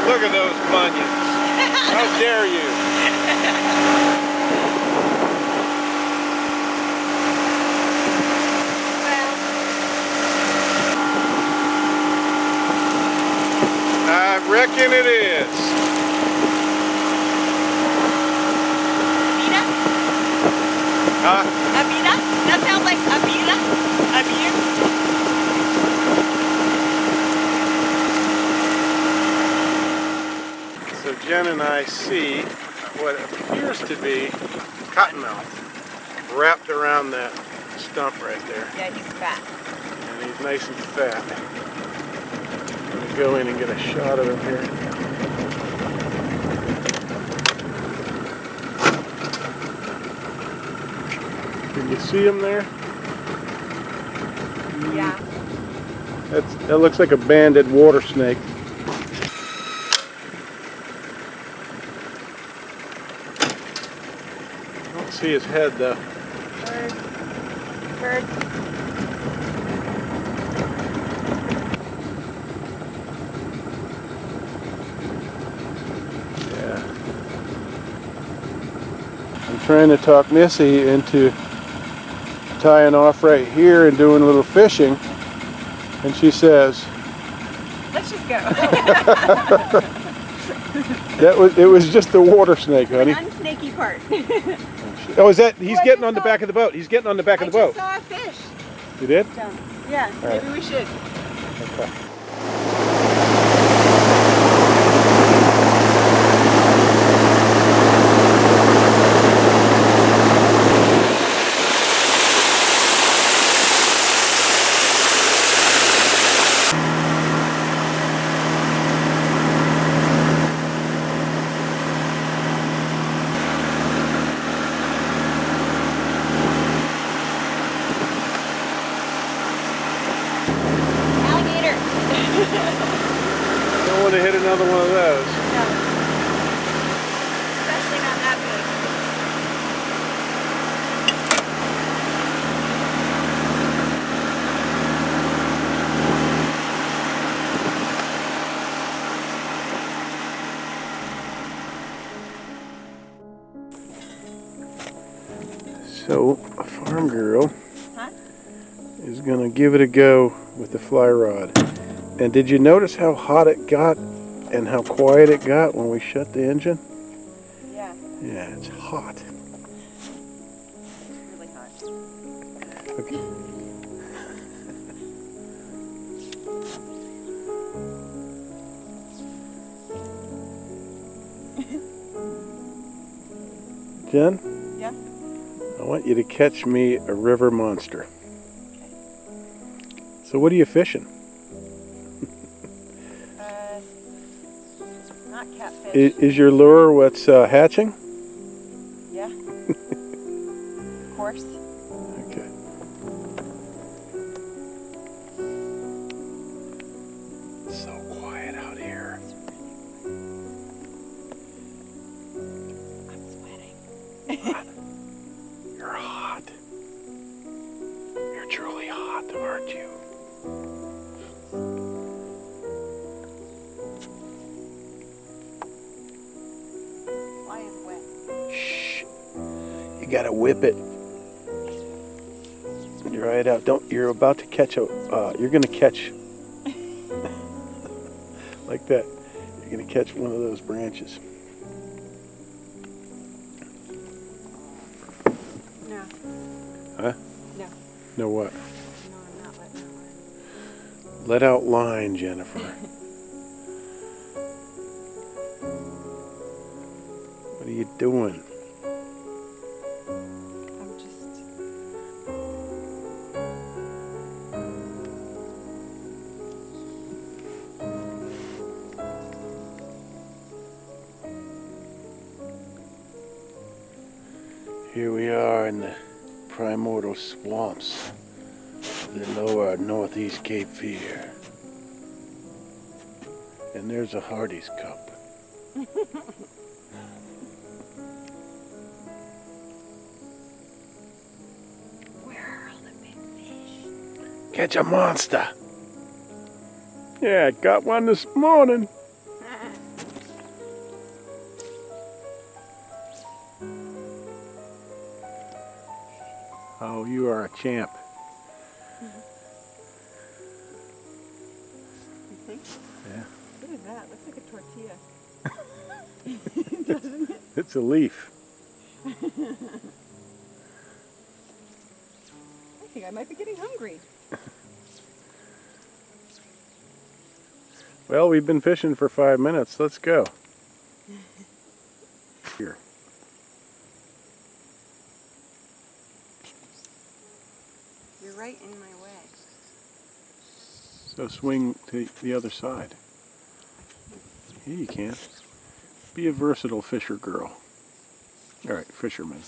Look at those bunions. How dare you? I reckon it is. Abita? Huh? Abita? That sounds like Abita. Abita. So Jen and I see what appears to be cottonmouth wrapped around that stump right there. Yeah, he's fat. And he's nice and fat. Let me go in and get a shot of him here. Can you see him there? Yeah. That looks like a banded water snake. I don't see his head though. Bird. Yeah. I'm trying to talk Missy into tying off right here and doing a little fishing, and she says, Let's just go. it was just the water snake, honey. The unsnaky part. Oh, is that he's getting on the back of the boat? He's getting on the back of the boat. I just saw a fish. You did? Yeah, right. Maybe we should. Okay. Don't want to hit another one of those. No. Especially not that big. So, a farm girl Huh? is going to give it a go with the fly rod. And did you notice how hot it got and how quiet it got when we shut the engine? Yeah. Yeah, it's hot. It's really hot. Okay. Jen? Yeah? I want you to catch me a river monster. Okay. So what are you fishing? Not catfish. Is your lure what's hatching? Yeah. Of course. Okay. It's so quiet out here. I'm sweating. You're hot. You're truly hot, aren't you? Why is wet? Shh. You gotta whip it. Dry it out. You're about to catch you're gonna catch like that. You're gonna catch one of those branches. No. Huh? No. No what? No, I'm not letting her run. Let out line, Jennifer. What are you doing? I'm just... Here we are in the primordial swamps of the lower northeast Cape Fear. And there's a Hardy's cup. Where are all the big fish? Catch a monster. Yeah, I got one this morning. Oh, you are a champ. You think? Yeah. What is that? Looks like a tortilla. Doesn't it? It's a leaf. I think I might be getting hungry. Well, we've been fishing for 5 minutes. Let's go. Here. You're right in my way. So swing to the other side. Yeah, you can. Be a versatile fisher girl. All right, fisherman.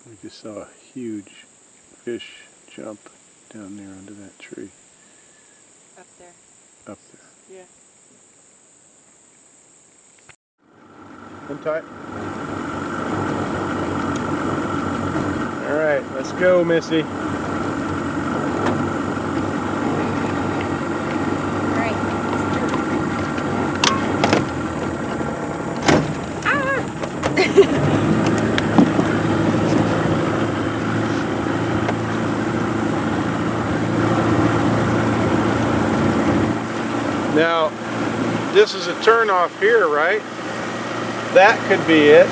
We just saw a huge fish jump down there under that tree. Up there. Up there. Yeah. Untie. All right, let's go, Missy. Now, this is a turnoff here, right? That could be it.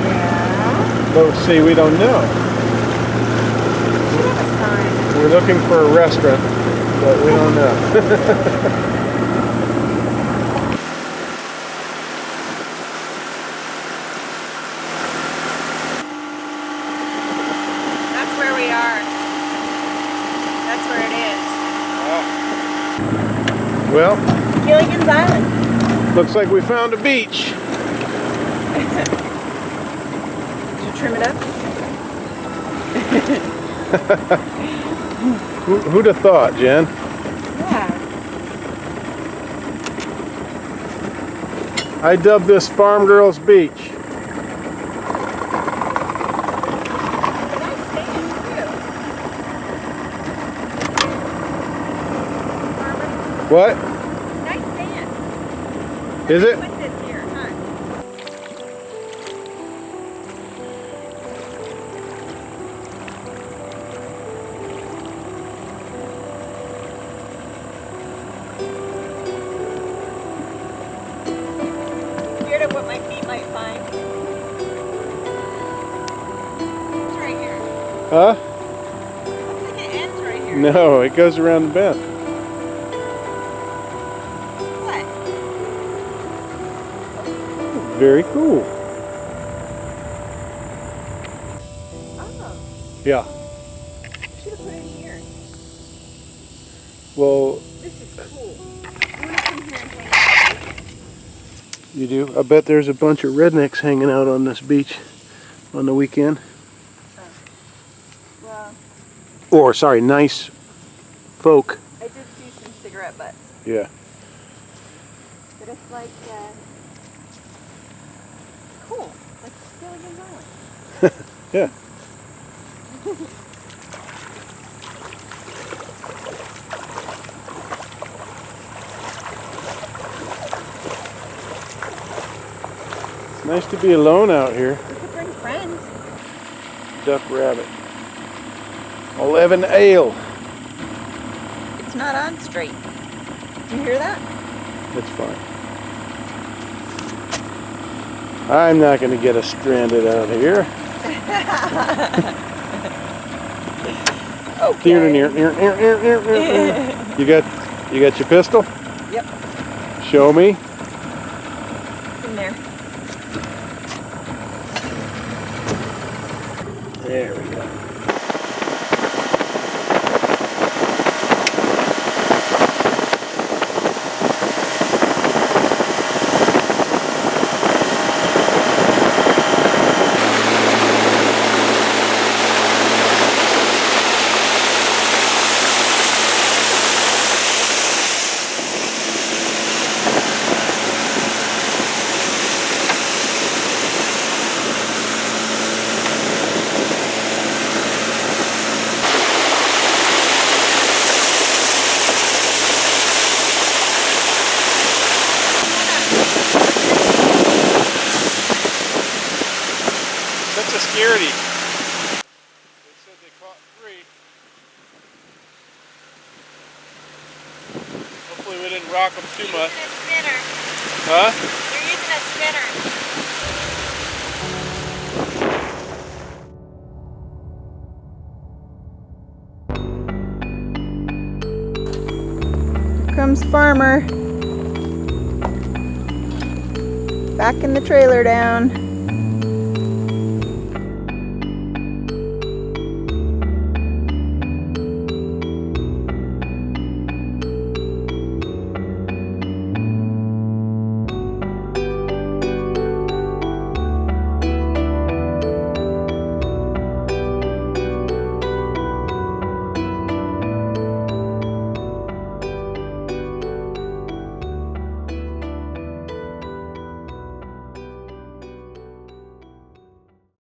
Yeah. But see, we don't know. Should have a sign. We're looking for a restaurant, but we don't know. That's where we are. That's where it is. Well, Gilligan's Island. looks like we found a beach. Did you trim it up? Who'd have thought, Jen? Yeah. I dubbed this Farm Girls Beach. Nice sand, too. Farmer, What? it's nice sand. Is it? Put this here, huh? Scared of what my feet might find. It's right here. Huh? Looks like it ends right here. No, it goes around the bend. What? Very cool. Oh, Yeah. should have put it here. Well, This is cool. You want to come here and hang out? you do. I bet there's a bunch of rednecks hanging out on this beach on the weekend. Well, Or, sorry, nice folk. I did see some cigarette butts, Yeah. but it's like, cool. Like Gilligan's Island. Yeah. It's nice to be alone out here. We could bring friends. Duck Rabbit. 11 ale. It's not on straight. Do you hear that? That's fine. I'm not going to get us stranded out here. Okay. You got your pistol? Yep. Show me. It's in there. There we go. scaredy. They said they caught 3. Hopefully we didn't rock them too much. Using a spinner. Huh? You're using a spinner. Here comes Farmer. Backing the trailer down.